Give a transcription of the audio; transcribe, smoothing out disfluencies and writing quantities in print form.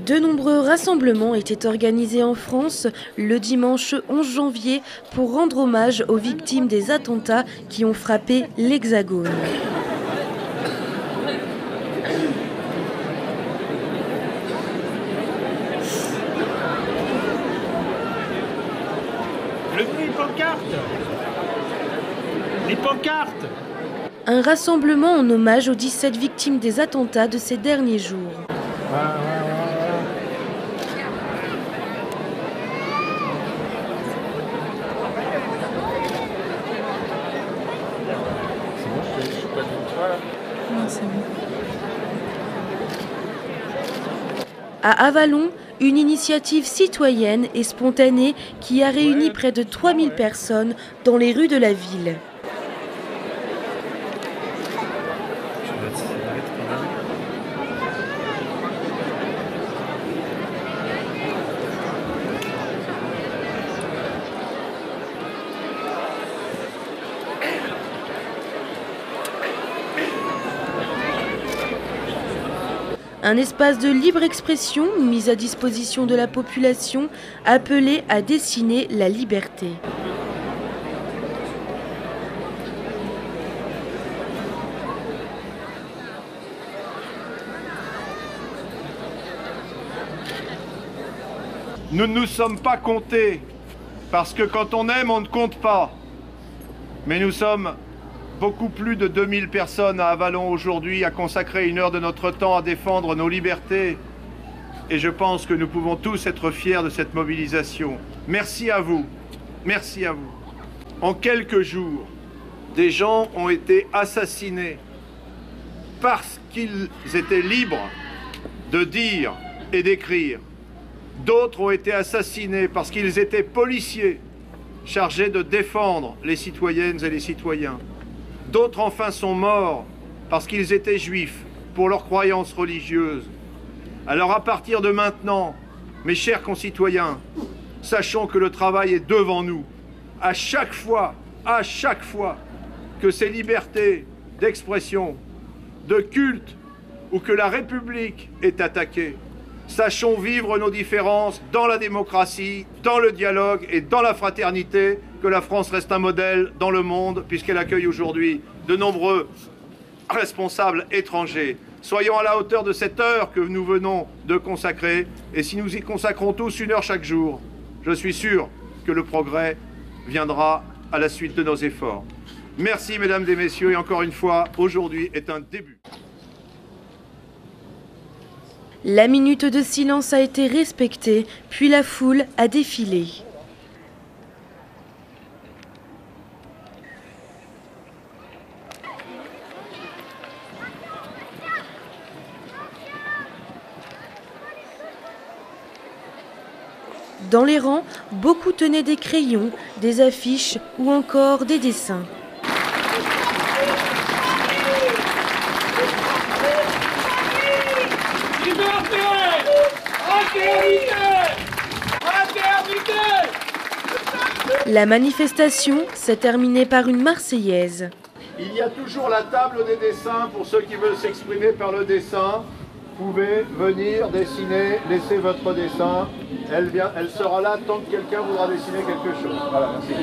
De nombreux rassemblements étaient organisés en France le dimanche 11 janvier pour rendre hommage aux victimes des attentats qui ont frappé l'Hexagone. Les pancartes. Les pancartes. Un rassemblement en hommage aux 17 victimes des attentats de ces derniers jours. À Avallon, une initiative citoyenne et spontanée qui a réuni près de 3000 personnes dans les rues de la ville. Un espace de libre expression mis à disposition de la population appelé à dessiner la liberté. Nous ne nous sommes pas comptés, parce que quand on aime, on ne compte pas. Mais nous sommes beaucoup plus de 2000 personnes à Avallon aujourd'hui à consacrer une heure de notre temps à défendre nos libertés. Et je pense que nous pouvons tous être fiers de cette mobilisation. Merci à vous. Merci à vous. En quelques jours, des gens ont été assassinés parce qu'ils étaient libres de dire et d'écrire. D'autres ont été assassinés parce qu'ils étaient policiers chargés de défendre les citoyennes et les citoyens. D'autres enfin sont morts parce qu'ils étaient juifs pour leurs croyances religieuses. Alors à partir de maintenant, mes chers concitoyens, sachons que le travail est devant nous. À chaque fois que ces libertés d'expression, de culte ou que la République est attaquée, sachons vivre nos différences dans la démocratie, dans le dialogue et dans la fraternité, que la France reste un modèle dans le monde, puisqu'elle accueille aujourd'hui de nombreux responsables étrangers. Soyons à la hauteur de cette heure que nous venons de consacrer, et si nous y consacrons tous une heure chaque jour, je suis sûr que le progrès viendra à la suite de nos efforts. Merci mesdames et messieurs, et encore une fois, aujourd'hui est un début. La minute de silence a été respectée, puis la foule a défilé. Dans les rangs, beaucoup tenaient des crayons, des affiches ou encore des dessins. La manifestation s'est terminée par une Marseillaise. Il y a toujours la table des dessins pour ceux qui veulent s'exprimer par le dessin. Vous pouvez venir dessiner, laisser votre dessin. Elle sera là tant que quelqu'un voudra dessiner quelque chose. Voilà, merci.